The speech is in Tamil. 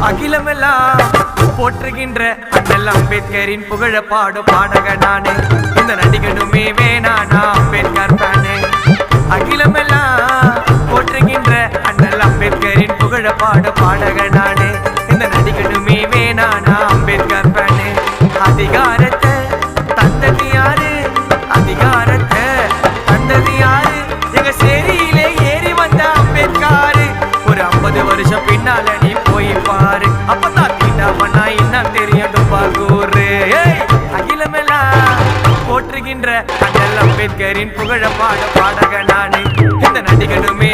அகிலமெல்லாம் போற்றுகின்ற அண்ணல் அம்பேத்கரின் புகழ பாடும் பாடக நானே. இந்த நடிகனுமே வேணானா அம்பேத்கர் தானே. அகிலமெல்லாம் போற்றுகின்ற அண்ணல் அம்பேத்கரின் புகழ பாடும் பாடக நானே. இந்த நடிகனுமே வேணானா அம்பேத்கர் தானே. அதிகாரத்தை தந்தது யாரு? அதிகாரத்தை தந்தது யாரு? எங்க சேரியிலே ஏறி வந்த அம்பேத்காரு. ஒரு 50 வருஷம் பின்னால நீ போய் பாரு, அப்பதான் தீண்டா பண்ணா இன்னும் தெரியும் பாகூரு. அகிலமெல்லாம் போற்றுகின்ற அண்ணல் அம்பேத்கரின் புகழ பாடக நானே. இந்த நடிகனுமே